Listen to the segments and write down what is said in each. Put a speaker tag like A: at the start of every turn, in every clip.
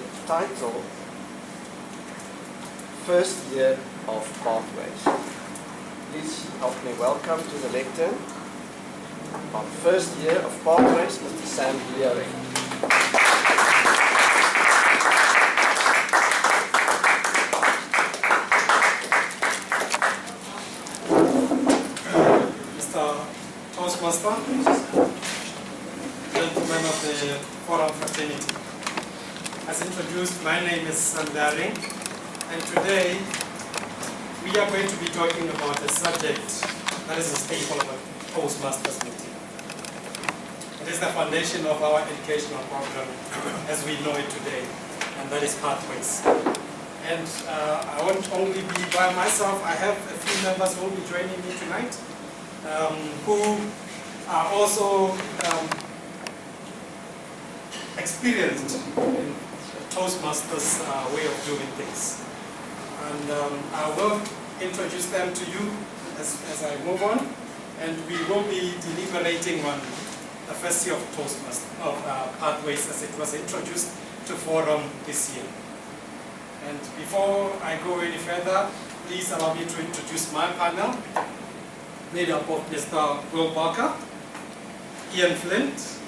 A: the title First Year of Pathways. Please help me welcome to the lectern on First Year of Pathways, Mr. Sam Leareng.
B: Toastmaster, gentlemen of the Forum Fraternity. As introduced, my name is Leareng, and today we are going to be talking about a subject that is a staple of a Toastmasters meeting. It is the foundation of our educational program as we know it today, and that is Pathways. And I won't only be by myself, I have a few members who will be joining me tonight. Who are also experienced in Toastmasters' way of doing things. And I will introduce them to you as I move on, and we will be deliberating on the first year of Toastmasters, of Pathways as it was introduced to Forum this year. And before I go any further, please allow me to introduce my panel, made up of Mr. Will Barker, Ian Flint,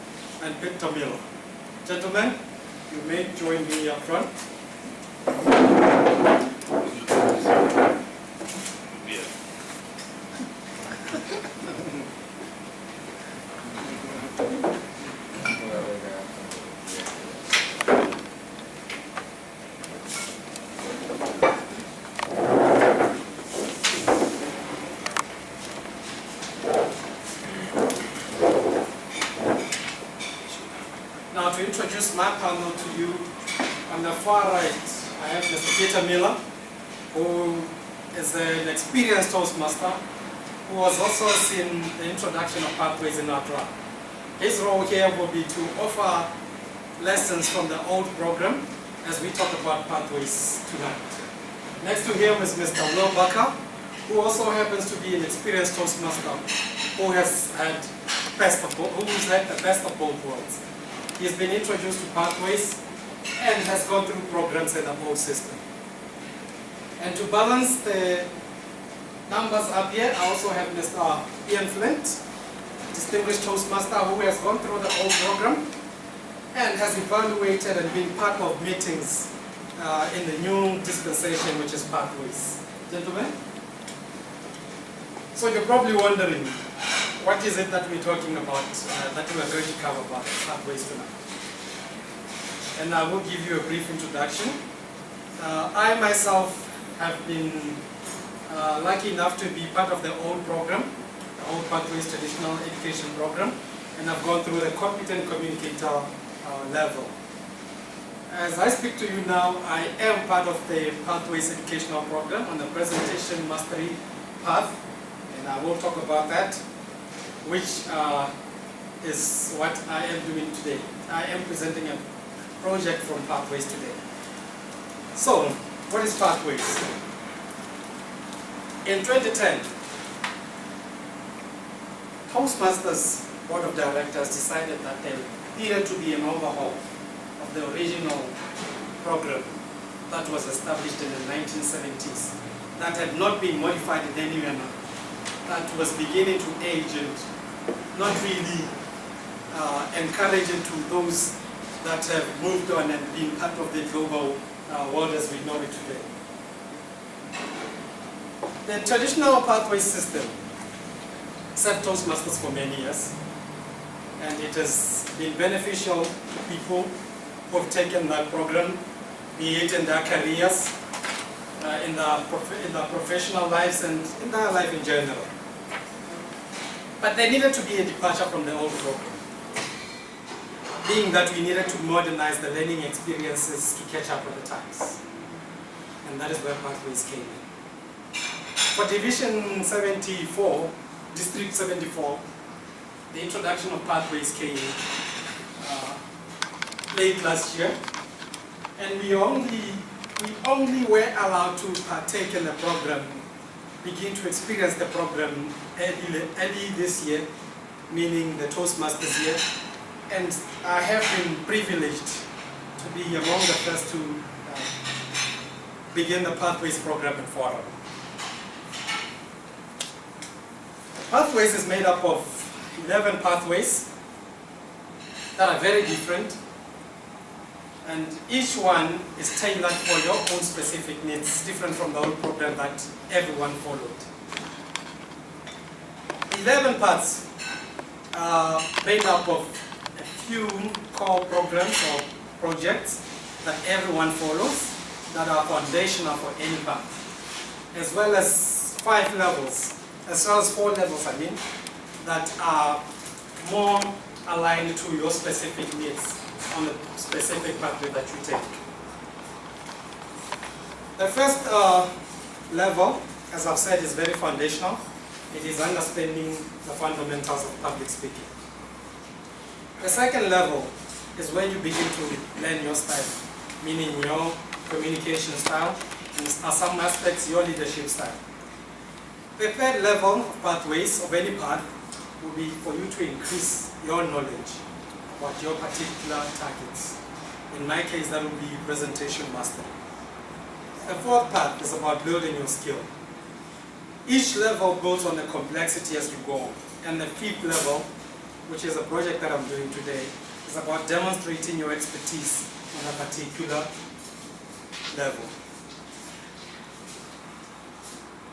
B: and Victor Miller. Gentlemen, you may join me up front. Now to introduce my panel to you, on the far right, I have Mr. Peter Miller, who is an experienced Toastmaster, who has also seen the introduction of Pathways in our tribe. His role here will be to offer lessons from the old program as we talk about Pathways tonight. Next to him is Mr. Will Barker, who also happens to be an experienced Toastmaster, who has had the best of both worlds. He's been introduced to Pathways and has gone through programs in the whole system. And to balance the numbers up here, I also have Mr. Ian Flint, distinguished Toastmaster who has gone through the whole program and has evaluated and been part of meetings in the new dispensation, which is Pathways. Gentlemen? So you're probably wondering, what is it that we're talking about, that we are going to cover about Pathways tonight? And I will give you a brief introduction. I myself have been lucky enough to be part of the old program, the old Pathways traditional education program, and I've gone through the competent communicator level. As I speak to you now, I am part of the Pathways educational program on the presentation mastery path, and I will talk about that, which is what I am doing today. I am presenting a project from Pathways today. So, what is Pathways? In 2010, Toastmasters Board of Directors decided that there needed to be an overhaul of the original program that was established in the 1970s, that had not been modified in any manner, that was beginning to age and not really encouraging to those that have moved on and been part of the global world as we know it today. The traditional pathway system served Toastmasters for many years, and it has been beneficial to people who have taken that program, be it in their careers, in their professional lives, and in their life in general. But there needed to be a departure from the old program, being that we needed to modernize the learning experiences to catch up with the times. And that is where Pathways came in. For Division 74, District 74, the introduction of Pathways came late last year, and we only were allowed to partake in the program, begin to experience the program early this year, meaning the Toastmasters year, and I have been privileged to be among the first to begin the Pathways program at Forum. Pathways is made up of 11 pathways that are very different, and each one is tailored for your own specific needs, different from the old program that everyone followed. 11 paths are made up of a few core programs or projects that everyone follows that are foundational for any path, as well as 5 levels, as well as 4 levels, I mean, that are more aligned to your specific needs on the specific pathway that you take. The first level, as I've said, is very foundational. It is understanding the fundamentals of public speaking. The second level is where you begin to learn your style, meaning your communication style, and some aspects your leadership style. The third level of pathways of any path will be for you to increase your knowledge about your particular targets. In my case, that will be presentation mastery. The fourth path is about building your skill. Each level builds on the complexity as you go. And the fifth level, which is a project that I'm doing today, is about demonstrating your expertise on a particular level.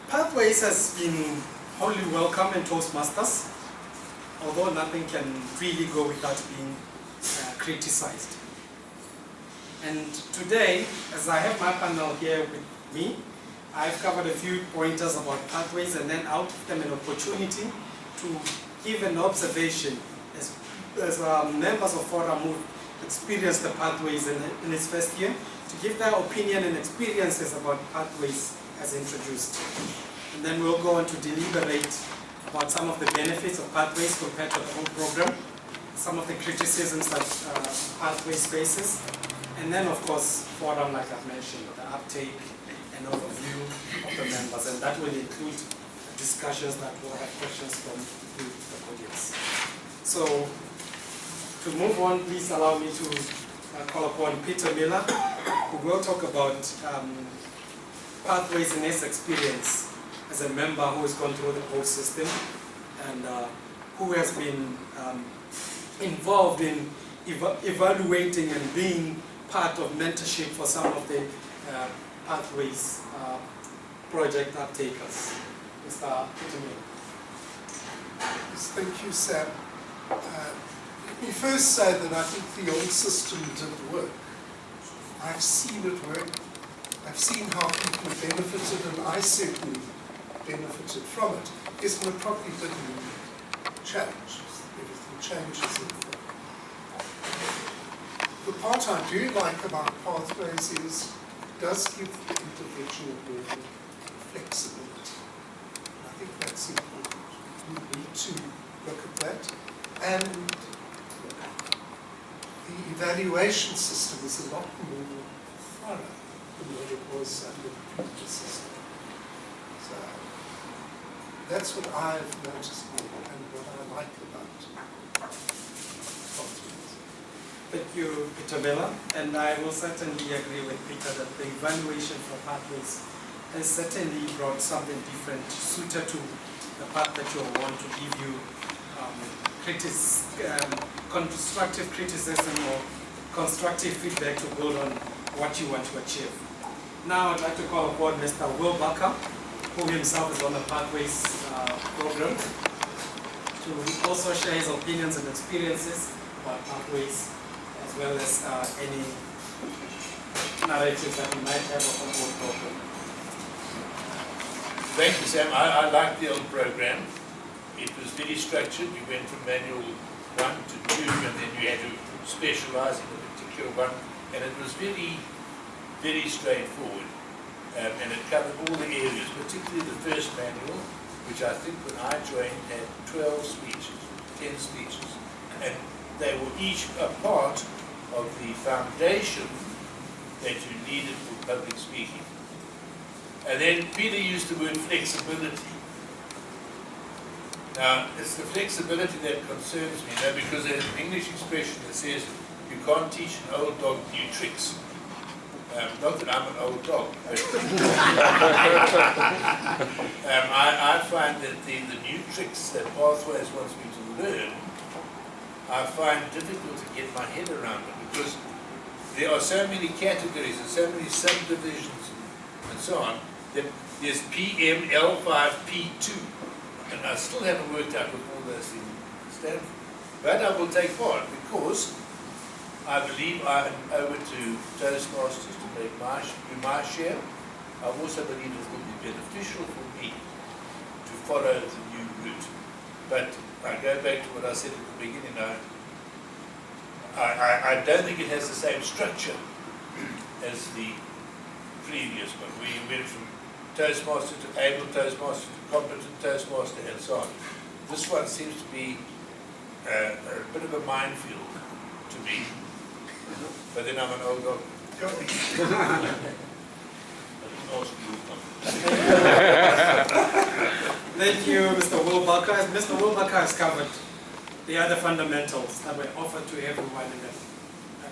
B: Pathways has been wholly welcome in Toastmasters, although nothing can really go without being criticized. And today, as I have my panel here with me, I've covered a few pointers about pathways, and then I'll give them an opportunity to give an observation as members of Forum who experienced the pathways in its first year, to give their opinion and experiences about pathways as introduced. And then we'll go on to deliberate about some of the benefits of pathways compared to the whole program, some of the criticisms that pathways faces, and then of course Forum, like I've mentioned, the uptake and overview of the members, and that will include discussions that will have questions from the audience. So to move on, please allow me to call upon Peter Miller, who will talk about pathways in his experience as a member who has gone through the whole system, and who has been involved in evaluating and being part of mentorship for some of the pathways project uptakers. Mr. Peter Miller.
C: Yes, thank you, Sam. Let me first say that I think the old system did work. I've seen it work. I've seen how people benefited, and I certainly benefited from it. Yes, and it probably didn't change. Everything changes in it. The part I do like about pathways is it does give the individual more flexibility. And I think that's important. We need to look at that. And the evaluation system is a lot more thorough than what it was under the previous system. So that's what I've noticed more and what I like about pathways.
B: Thank you, Peter Miller, and I will certainly agree with Peter that the evaluation for pathways has certainly brought something different, suited to the path that you want to give you constructive criticism or constructive feedback to build on what you want to achieve. Now I'd like to call upon Mr. Will Barker, who himself is on the Pathways program, to also share his opinions and experiences about pathways, as well as any narratives that we might have of the whole program.
D: Thank you, Sam. I liked the old program. It was very structured. You went from manual 1 to 2, and then you had to specialize in a particular one. And it was very, very straightforward. And it covered all the areas, particularly the first manual, which I think when I joined had 12 speeches, 10 speeches. And they were each a part of the foundation that you needed for public speaking. And then Peter used the word flexibility. Now, it's the flexibility that concerns me, because there's an English expression that says you can't teach an old dog new tricks. Not that I'm an old dog, but I find that the new tricks that Pathways wants me to learn, I find difficult to get my head around them, because there are so many categories and so many subdivisions and so on, that there's PM, L5, P2, and I still haven't worked out what all those things stand for. But I will take part, because I believe I owe it to Toastmasters to do my share. I also believe it will be beneficial for me to follow the new route. But I go back to what I said at the beginning. I don't think it has the same structure as the previous one. We went from Toastmaster to able Toastmaster to competent Toastmaster and so on. This one seems to be a bit of a minefield to me. But then I'm an old dog.
B: Thank you, Mr. Wilbacher. Mr. Wilbacher has covered the other fundamentals that were offered to everyone in the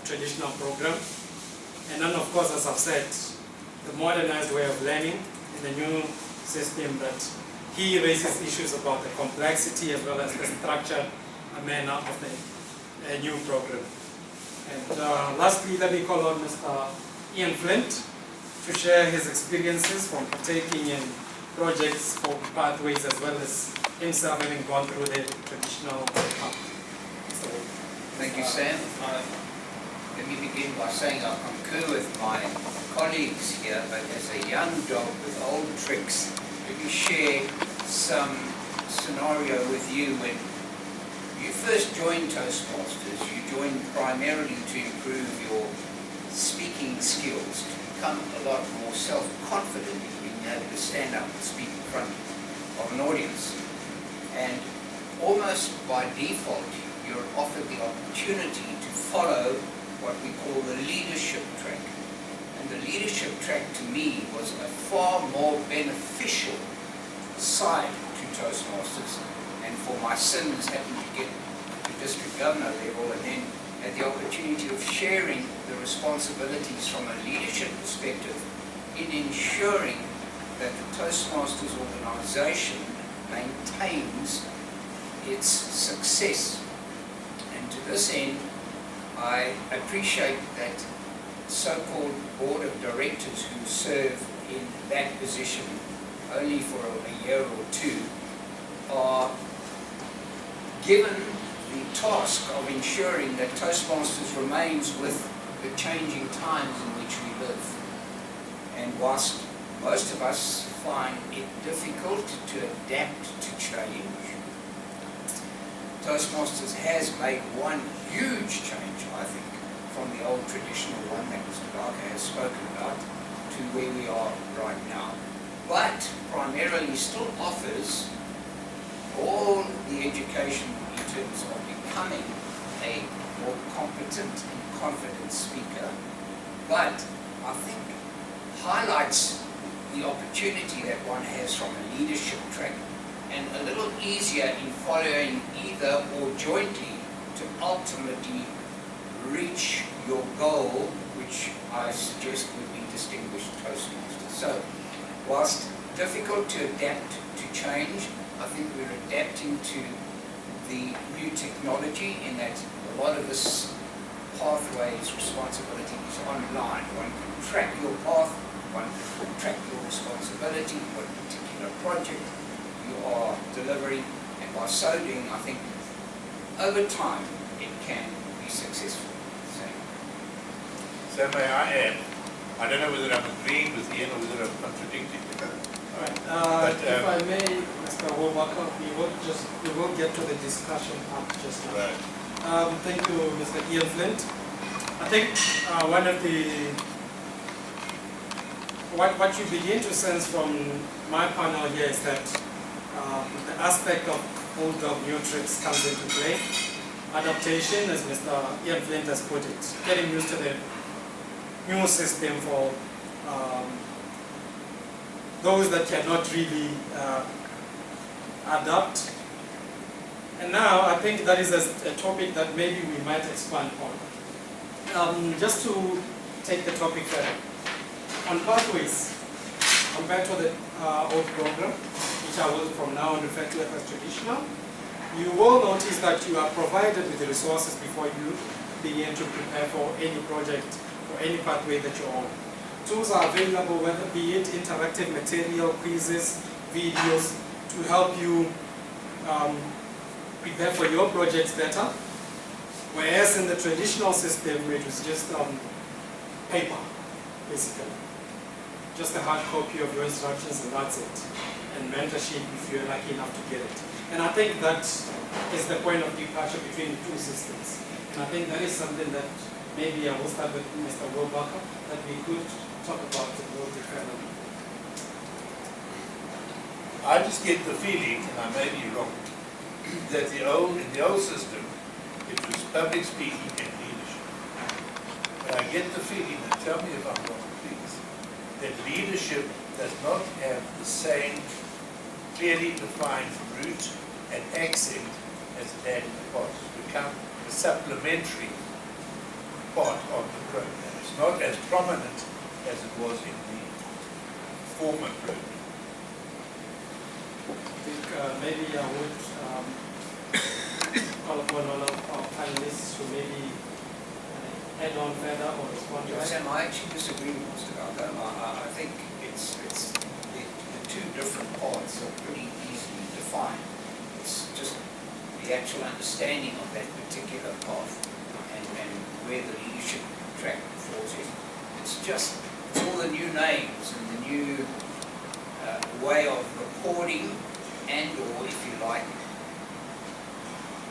B: traditional program. And then, of course, as I've said, the modernized way of learning in the new system, that he raises issues about the complexity as well as the structure and manner of the new program. And lastly, let me call on Mr. Ian Flint to share his experiences from partaking in projects for Pathways, as well as himself having gone through the traditional path.
E: Thank you, Sam. Let me begin by saying I concur with my colleagues here, but as a young dog with old tricks, let me share some scenario with you. When you first joined Toastmasters, you joined primarily to improve your speaking skills, to become a lot more self-confident in being able to stand up and speak in front of an audience. And almost by default, you're offered the opportunity to follow what we call the leadership track. And the leadership track to me was a far more beneficial side to Toastmasters. And for my sins, having to get to district governor level, and then had the opportunity of sharing the responsibilities from a leadership perspective in ensuring that the Toastmasters organization maintains its success. And to this end, I appreciate that so-called board of directors who serve in that position only for a year or two are given the task of ensuring that Toastmasters remains with the changing times in which we live. And whilst most of us find it difficult to adapt to change, Toastmasters has made one huge change, I think, from the old traditional one that Mr. Barker has spoken about to where we are right now. But primarily still offers all the education in terms of becoming a more competent and confident speaker, but I think highlights the opportunity that one has from a leadership track, and a little easier in following either or jointly to ultimately reach your goal, which I suggest would be distinguished Toastmasters. So, whilst difficult to adapt to change, I think we're adapting to the new technology in that a lot of this Pathways responsibility is online. One can track your path, one can track your responsibility, what particular project you are delivering, and by so doing, I think over time it can be successful.
D: So may I add, I don't know whether I'm agreeing with Ian or whether I'm contradicting him.
B: All right. If I may, Mr. Wilbacher, we will get to the discussion up just now.
D: Right.
B: Thank you, Mr. Ian Flint. I think one of the what you begin to sense from my panel here is that the aspect of old dog new tricks comes into play. Adaptation, as Mr. Ian Flint has put it, getting used to the new system for those that cannot really adapt. And now I think that is a topic that maybe we might expand on. just to take the topic further, on pathways, compared to the old program, which I will from now on refer to as traditional, you will notice that you are provided with the resources before you begin to prepare for any project or any pathway that you're on. Tools are available, whether be it interactive material, quizzes, videos, to help you prepare for your projects better. Whereas in the traditional system, it was just paper, basically. Just a hard copy of your instructions and that's it. And mentorship if you're lucky enough to get it. And I think that is the point of departure between the two systems. And I think that is something that maybe I will start with Mr. Wilbacher, that we could talk about a little bit further.
D: I just get the feeling, and I may be wrong, that in the old system, it was public speaking and leadership. But I get the feeling, and tell me if I'm wrong, please, that leadership does not have the same clearly defined route and accent as it had in the past. It's become a supplementary part of the program. It's not as prominent as it was in the former program.
B: I think maybe I would call upon one of our panelists to maybe add on further or respond to that.
E: Sam, I actually disagree with Mr. Galdome. I think it's the two different parts are pretty easily defined. It's just the actual understanding of that particular path and where the leadership track falls in. It's all the new names and the new way of recording and or, if you like,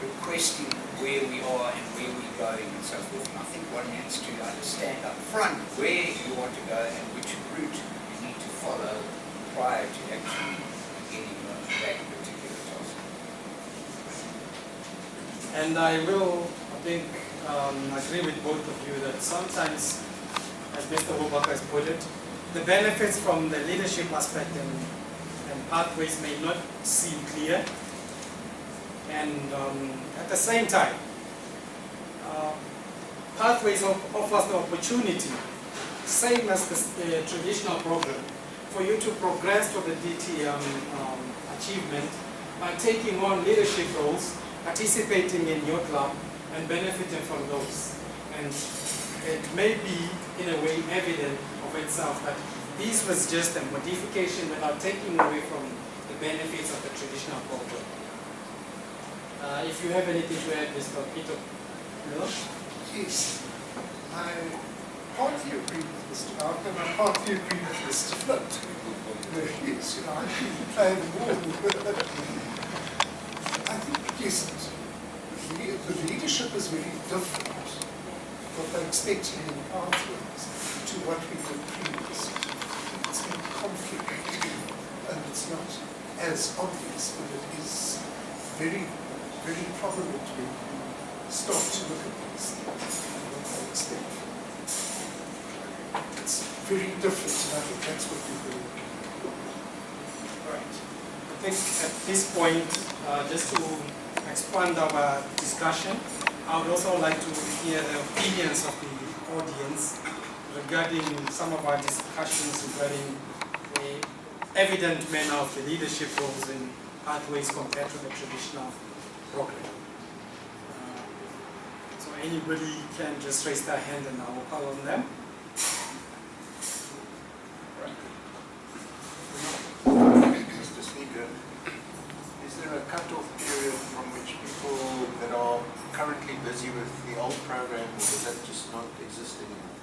E: requesting where we are and where we're going and so forth. And I think one needs to understand up front where you want to go and which route you need to follow prior to actually beginning that particular task.
B: And I will, I think, agree with both of you that sometimes, as Mr. Wilbacher has put it, the benefits from the leadership aspect and pathways may not seem clear. And at the same time, pathways offers the opportunity, same as the traditional program, for you to progress to the DT achievement by taking on leadership roles, participating in your club, and benefiting from those. And it may be, in a way, evident of itself that this was just a modification without taking away from the benefits of the traditional program. If you have anything to add, Mr. Peter Miller?
C: Yes, I partly agree with Mr. Malcolm, I partly agree with Mr. Flint. Yes, I couldn't play them all. I think, yes, the leadership is very different, what they're expecting in pathways, to what we did previously. It's in conflict, and it's not as obvious, but it is very, very prominent when you start to look at these things and what they expect. It's very different, and I think that's what we're doing.
B: Right. I think at this point, just to expand our discussion, I would also like to hear the opinions of the audience regarding some of our discussions regarding the evident manner of the leadership roles in pathways compared to the traditional program. So anybody can just raise their hand and I will call on them.
F: Mr. Speaker, is there a cut-off period from which people that are currently busy with the old program, or does that just not exist anymore?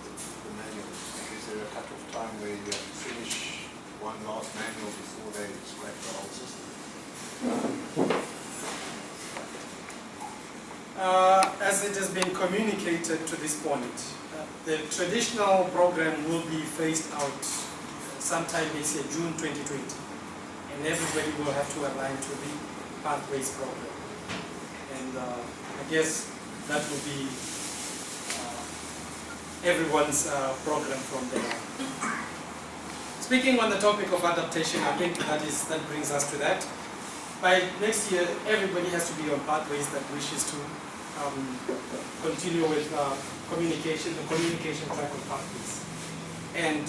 F: The manuals. Is there a cut-off time where you have to finish one last manual before they scrap the whole system?
B: As it has been communicated to this point, the traditional program will be phased out sometime this year, June 2020, and everybody will have to align to the pathways program. And I guess that will be everyone's program from there. Speaking on the topic of adaptation, I think that brings us to that. By next year, everybody has to be on pathways that wishes to continue with the communication track of pathways. And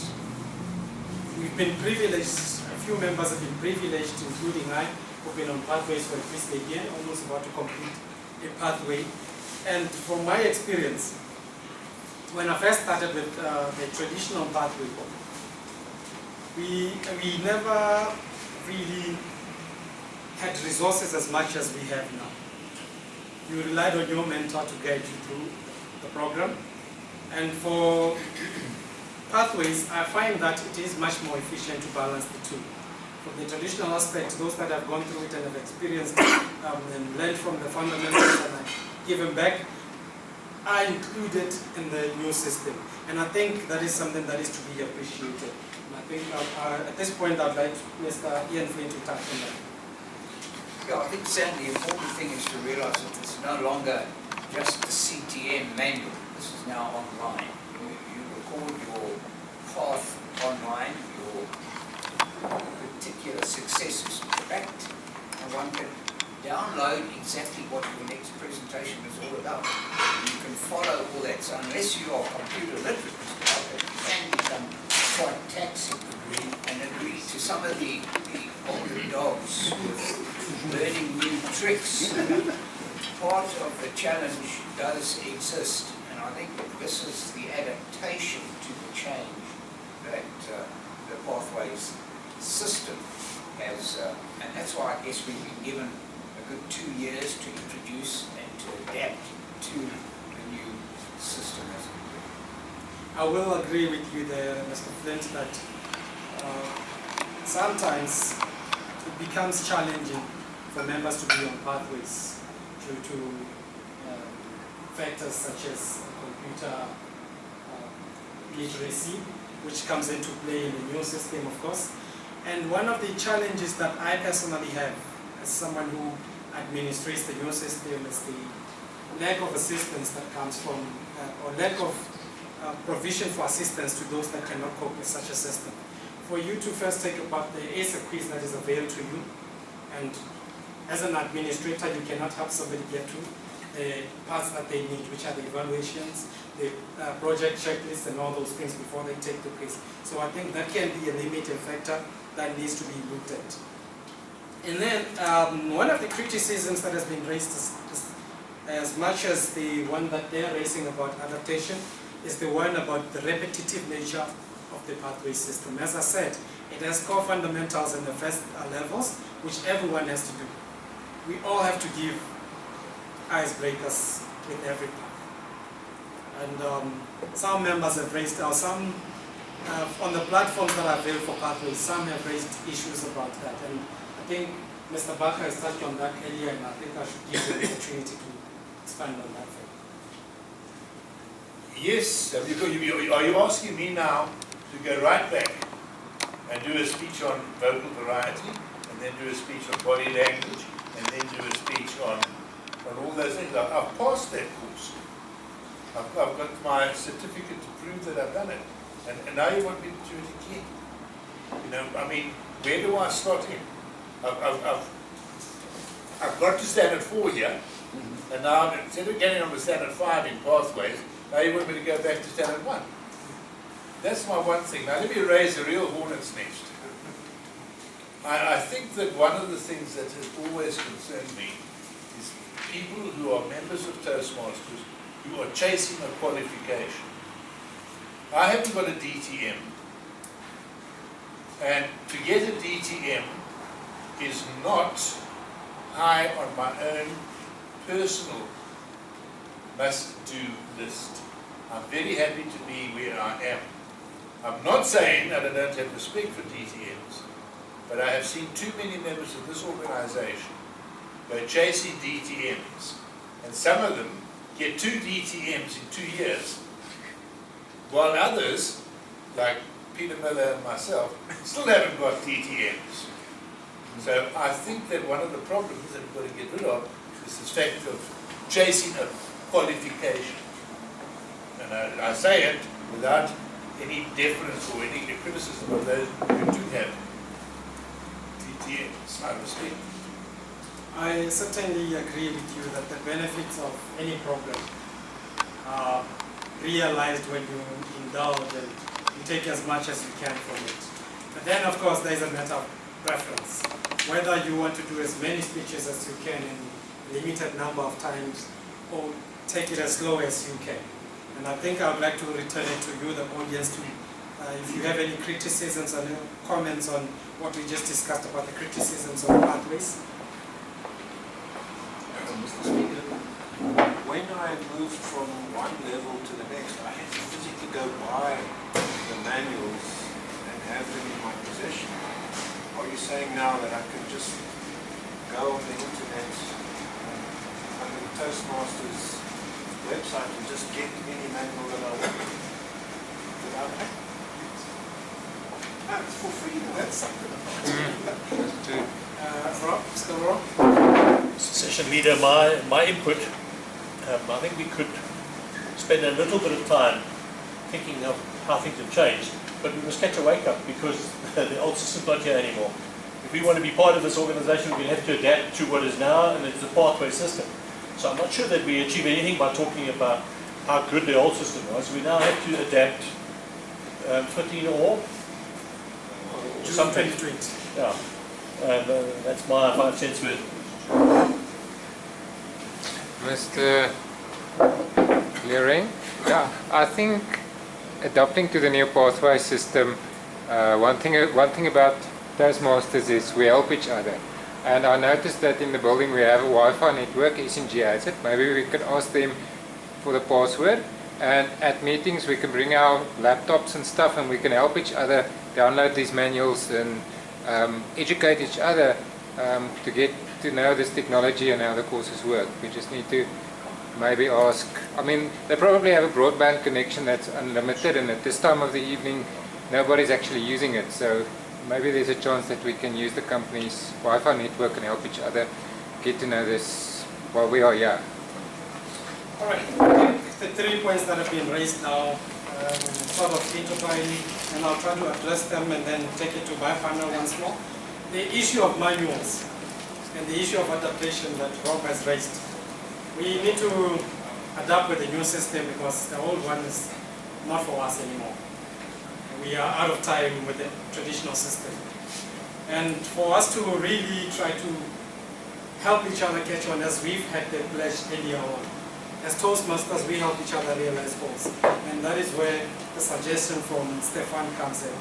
B: we've been privileged, a few members have been privileged, including I, who've been on pathways for at least a year, almost about to complete a pathway. And from my experience, when I first started with the traditional pathway, we never really had resources as much as we have now. You relied on your mentor to guide you through the program. And for pathways, I find that it is much more efficient to balance the two. From the traditional aspect, those that have gone through it and have experienced and learned from the fundamentals and have given back are included in the new system. And I think that is something that is to be appreciated. And I think at this point I'd like Mr. Ian Flynn to touch on that.
E: Yeah, I think, Sam, the important thing is to realize that it's no longer just the CTM manual. This is now online. You record your path online, your particular successes tracked, and one can download exactly what your next presentation is all about. And you can follow all that. So unless you are computer literate, it can become quite taxing and agree to some of the older dogs with learning new tricks. Part of the challenge does exist, and I think that this is the adaptation to the change that the Pathways system has, and that's why I guess we've been given a good 2 years to introduce and to adapt to the new system.
B: I will agree with you there, Mr. Flint, that sometimes it becomes challenging for members to be on pathways due to factors such as computer literacy, which comes into play in the new system, of course. And one of the challenges that I personally have as someone who administrates the new system is the lack of assistance that comes from, or lack of provision for assistance to those that cannot cope with such a system. For you to first take a part, there is a quiz that is available to you, and as an administrator, you cannot help somebody get to the parts that they need, which are the evaluations, the project checklists, and all those things before they take the quiz. So I think that can be a limiting factor that needs to be looked at. And then one of the criticisms that has been raised is as much as the one that they're raising about adaptation, is the one about the repetitive nature of the pathway system. As I said, it has core fundamentals in the first levels, which everyone has to do. We all have to give icebreakers with every path. And some members have raised, or some on the platforms that are available for pathways, some have raised issues about that. And I think Mr. Barker has touched on that earlier, and I think I should give you the opportunity to expand on that.
D: Yes, are you asking me now to go right back and do a speech on vocal variety, and then do a speech on body language, and then do a speech on all those things? I've passed that course. I've got my certificate to prove that I've done it. And now you want me to do it again? You know, I mean, where do I start in? I've got to standard 4 here, and now instead of getting on to standard 5 in pathways, now you want me to go back to standard 1. That's my one thing. Now let me raise a real hornet's nest. I think that one of the things that has always concerned me is people who are members of Toastmasters who are chasing a qualification. I haven't got a DTM, and to get a DTM is not high on my own personal must-do list. I'm very happy to be where I am. I'm not saying that I don't have respect for DTMs, but I have seen too many members of this organization go chasing DTMs, and some of them get 2 DTMs in 2 years, while others, like Peter Miller and myself, still haven't got DTMs. So I think that one of the problems that we've got to get rid of is this fact of chasing a qualification. And I say it without any deference or any criticism of those who do have DTMs. I respect.
B: I certainly agree with you that the benefits of any program are realized when you indulge and you take as much as you can from it. But then, of course, there is a matter of preference. Whether you want to do as many speeches as you can in a limited number of times, or take it as slow as you can. And I think I would like to return it to you, the audience, to if you have any criticisms or comments on what we just discussed about the criticisms of pathways.
F: Mr. Speaker, when I moved from one level to the next, I had to physically go buy the manuals and have them in my possession. Are you saying now that I can just go on the internet on the Toastmasters website and just get any manual that I want without paying? No, it's for free now. That's something.
B: Rob, Mr. Rob?
G: Session leader, my input, I think we could spend a little bit of time thinking of how things have changed, but we must catch a wake up because the old system's not here anymore. If we want to be part of this organization, we have to adapt to what is now, and it's a pathway system. So I'm not sure that we achieve anything by talking about how good the old system was. We now have to adapt 15 or something. Yeah, and that's my 5 cents worth.
H: Mr. Leareng, yeah, I think adapting to the new pathway system, one thing about Toastmasters is we help each other. And I noticed that in the building we have a Wi-Fi network, SNG has it. Maybe we could ask them for the password. And at meetings we can bring our laptops and stuff and we can help each other download these manuals and educate each other to get to know this technology and how the courses work. We just need to maybe ask, I mean, they probably have a broadband connection that's unlimited and at this time of the evening nobody's actually using it. So maybe there's a chance that we can use the company's Wi-Fi network and help each other get to know this while we are here.
B: All right, the 3 points that have been raised now sort of intertwine, and I'll try to address them and then take it to my panel once more. The issue of manuals and the issue of adaptation that Rob has raised. We need to adapt with the new system because the old one is not for us anymore. We are out of time with the traditional system. And for us to really try to help each other catch on, as we've had the pledge earlier on, as Toastmasters, we help each other realize goals. And that is where the suggestion from Stefan comes in.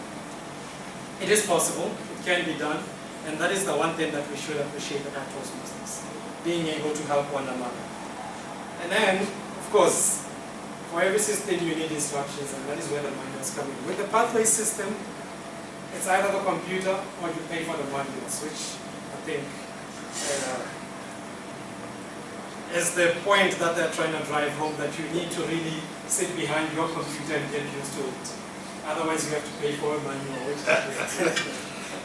B: It is possible, it can be done, and that is the one thing that we should appreciate about Toastmasters, being able to help one another. And then, of course, for every system you need instructions, and that is where the manuals come in. With the pathway system, it's either the computer or you pay for the manuals, which I think is the point that they're trying to drive home, that you need to really sit behind your computer and get used to it. Otherwise you have to pay for a manual,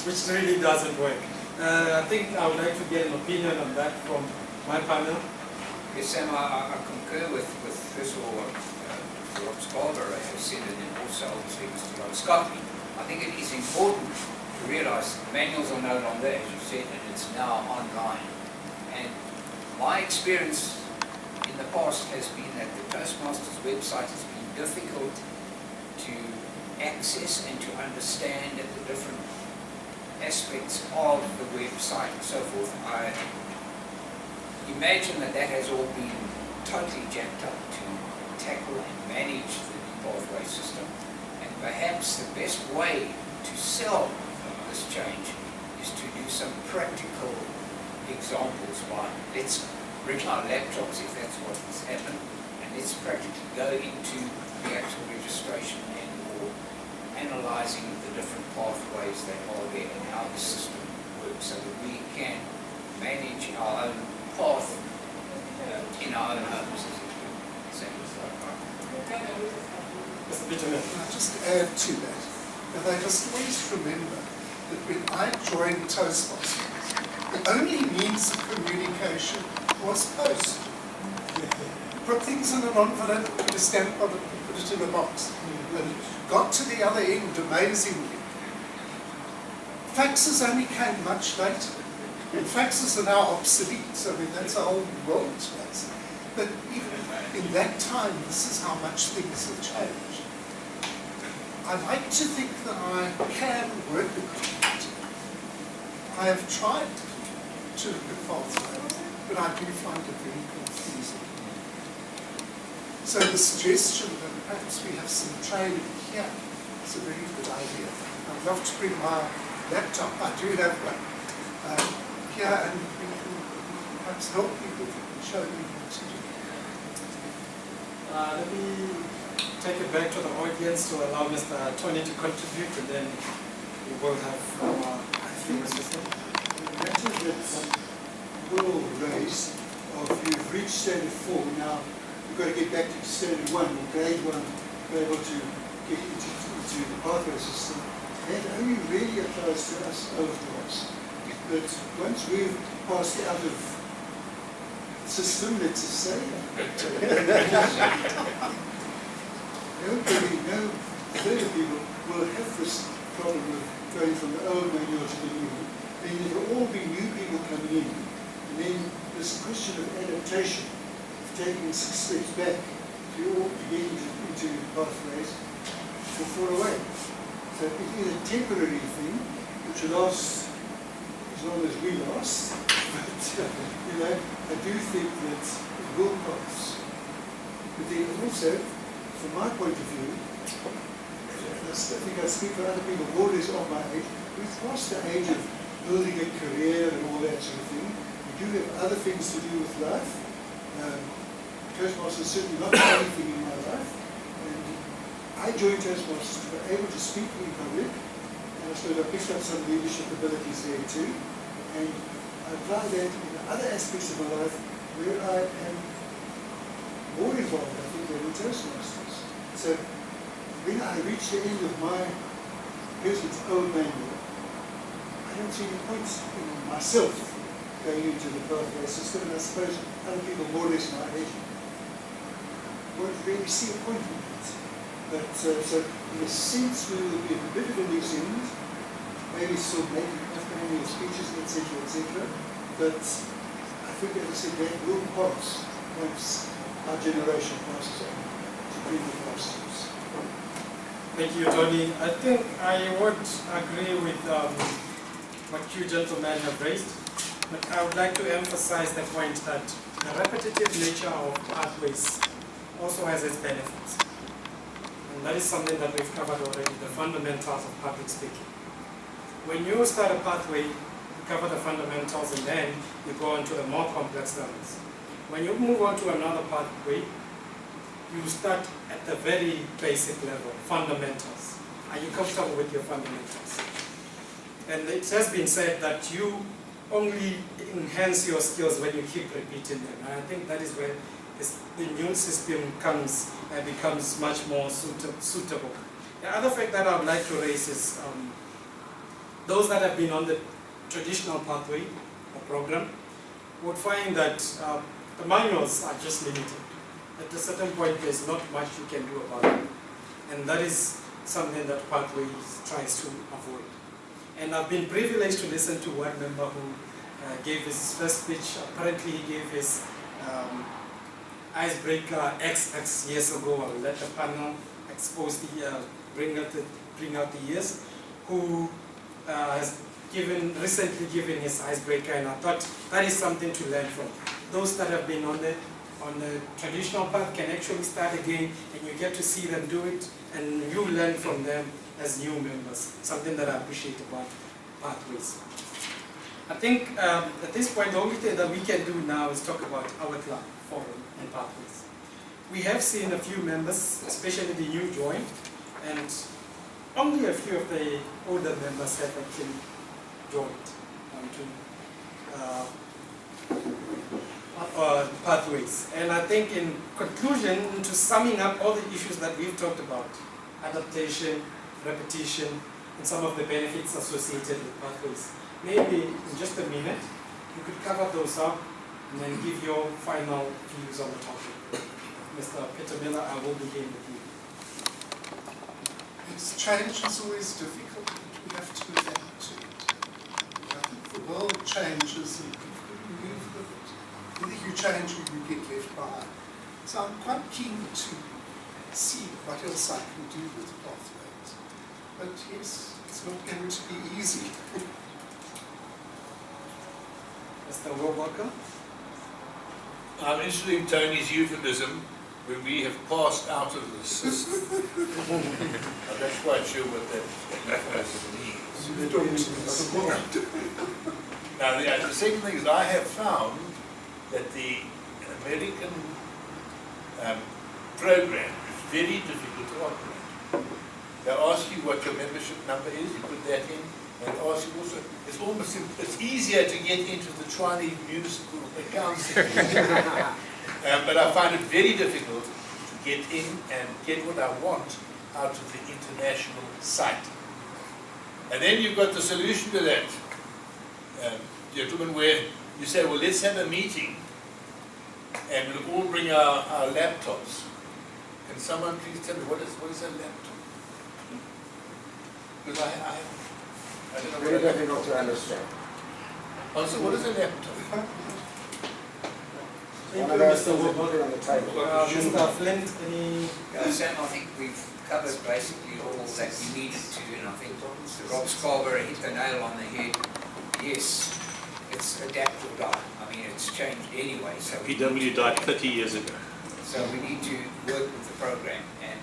B: which really doesn't work. I think I would like to get an opinion on that from my panel.
E: Yes, Sam, I concur with first of all what Rob Scarborough has said, and then also obviously Mr. Rob Scotty. I think it is important to realise manuals are no longer, as you said, and it's now online. And my experience in the past has been that the Toastmasters website has been difficult to access and to understand at the different aspects of the website and so forth. I imagine that has all been totally jacked up to tackle and manage the pathway system. And perhaps the best way to sell this change is to do some practical examples by, let's bring our laptops if that's what's happened, and let's practically go into the actual registration and or analysing the different pathways that are there and how the system works so that we can manage our own path in our own homes.
B: Mr. Benjamin.
C: I'll just add to that, that I just always remember that when I joined Toastmasters, the only means of communication was post. Put things in an envelope, put a stamp on it, put it in a box. And got to the other end, amazingly. Faxes only came much later. faxes are now obsolete. I mean, that's a whole world to us. But even in that time, this is how much things have changed. I like to think that I can work with it. I have tried to look at pathways, but I do find it very confusing. So the suggestion that perhaps we have some training here is a very good idea. I'd love to bring my laptop, I do have one, here, and we can perhaps help people and show you what to do.
B: Let me take it back to the audience to allow Mr. Tony to contribute, and then we will have our things to say.
I: The matter that will raise of you've reached standard 4, now you've got to get back to standard 1 or grade 1 to be able to get into the pathway system. That only really applies to us overdrafts. But once we've passed out of the system, let's just say, nobody, no further people will have this problem of going from the old manual to the new. And there will all be new people coming in. And then this question of adaptation, of taking 6 steps back to all get into pathways, will fall away. So it is a temporary thing, which will last as long as we last. But, you know, I do think that it will pass. But then also, from my point of view, and I think I speak for other people who is of my age, we've passed the age of building a career and all that sort of thing. We do have other things to do with life. Toastmasters is certainly not the only thing in my life. And I joined Toastmasters to be able to speak in public, and I suppose I picked up some leadership abilities there too. And I apply that in other aspects of my life where I am more involved, I think, than in Toastmasters. So when I reach the end of my person's own manual, I don't see any point in myself going into the pathway system, and I suppose other people more or less my age won't really see a point in it. But so in a sense, we will be a bit of a loose end, maybe still making annual speeches, etc., But I think, as I said, that will pass once our generation passes on to premium pastors.
B: Thank you, Tony. I think I would agree with what you gentlemen have raised, but I would like to emphasize the point that the repetitive nature of pathways also has its benefits. And that is something that we've covered already, the fundamentals of public speaking. When you start a pathway, you cover the fundamentals and then you go on to the more complex levels. When you move on to another pathway, you start at the very basic level, fundamentals. Are you comfortable with your fundamentals? And it has been said that you only enhance your skills when you keep repeating them. And I think that is where the immune system comes and becomes much more suitable. The other fact that I would like to raise is those that have been on the traditional pathway or program would find that the manuals are just limited. At a certain point, there's not much you can do about it. And that is something that Pathways tries to avoid. And I've been privileged to listen to one member who gave his first speech. Apparently, he gave his icebreaker X years ago, and let the panel expose the, bring out the years, who has recently given his icebreaker, and I thought that is something to learn from. Those that have been on the traditional path can actually start again, and you get to see them do it, and you learn from them as new members, something that I appreciate about Pathways. I think at this point, the only thing that we can do now is talk about our club, Forum, and Pathways. We have seen a few members, especially the new join, and only a few of the older members have actually joined onto Pathways. And I think in conclusion, into summing up all the issues that we've talked about, adaptation, repetition, and some of the benefits associated with Pathways, maybe in just a minute, you could cover those up and then give your final views on the topic. Mr. Peter Miller, I will begin with you.
C: Change is always difficult. We have to adapt to it. I think the world what changes and you move with it. Either you change or you get left behind. So I'm quite keen to see what else I can do with pathways. But yes, it's not going to be easy.
B: Mr. Walker?
D: I'm interested in Tony's euphemism when we have passed out of the system. I'm not quite sure what that euphemism means. Now, the second thing is I have found that the American program is very difficult to operate. They ask you what your membership number is, you put that in, and ask you also, it's easier to get into the Chinese municipal accounts. But I find it very difficult to get in and get what I want out of the international site. And then you've got the solution to that, gentlemen, where you say, well, let's have a meeting and we'll all bring our laptops. Can someone please tell me what is a laptop? Because I don't know
A: Very
D: what
A: difficult to understand.
D: Also, what is a laptop?
B: Thank
A: One
B: you,
A: of those
B: Mr.
A: things that you
B: Walker.
A: put on the table.
B: Mr. Flint, any?
E: Sam, I think we've covered basically all that we needed to, and I think Rob Scarborough hit the nail on the head. Yes, it's adapt or die. I mean, it's changed anyway. So
G: PW died 30 years ago.
E: So we need to work with the program, and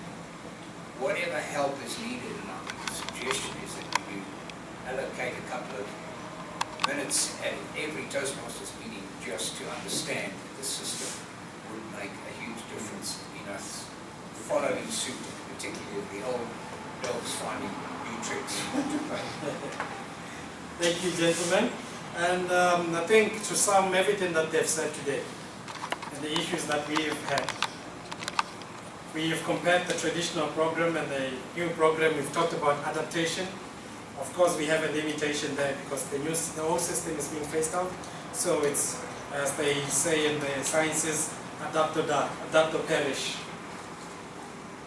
E: whatever help is needed, and I think the suggestion is that we allocate a couple of minutes at every Toastmasters meeting just to understand the system would make a huge difference in us following suit, particularly the old dogs finding new tricks to play.
B: Thank you, gentlemen. And I think to sum everything that they've said today, and the issues that we have had, we have compared the traditional program and the new program. We've talked about adaptation. Of course, we have a limitation there because the old system is being phased out. So it's, as they say in the sciences, adapt or die, adapt or perish.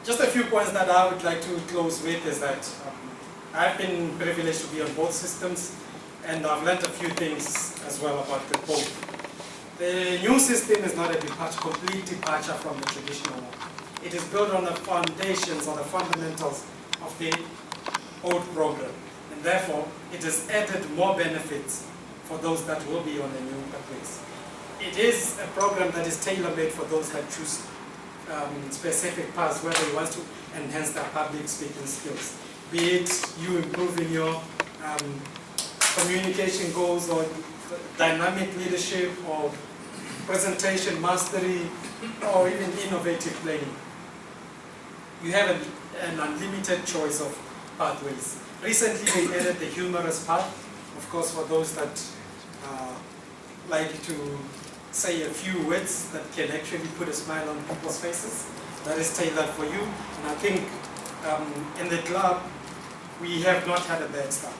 B: Just a few points that I would like to close with is that I've been privileged to be on both systems, and I've learned a few things as well about the both. The new system is not a complete departure from the traditional one. It is built on the foundations or the fundamentals of the old program. And therefore, it has added more benefits for those that will be on the new place. It is a program that is tailor-made for those that choose specific paths, whether you want to enhance their public speaking skills. Be it you improving your communication goals or dynamic leadership or presentation mastery or even innovative planning. You have an unlimited choice of pathways. Recently we added the humorous path, of course for those that like to say a few words that can actually put a smile on people's faces. That is tailored for you. And I think in the club, we have not had a bad start.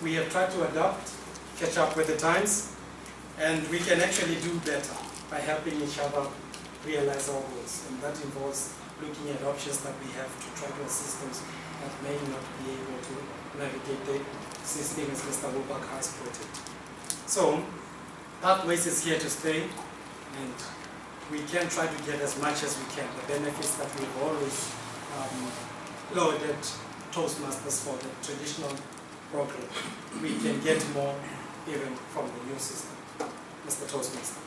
B: We have tried to adapt, catch up with the times, and we can actually do better by helping each other realize our goals. And that involves looking at options that we have to try to assist those that may not be able to navigate the system, as Mr. Wubak has put it. So, Pathways is here to stay, and we can try to get as much as we can. The benefits that we've always loaded Toastmasters for the traditional program, we can get more even from the new system. Mr. Toastmaster.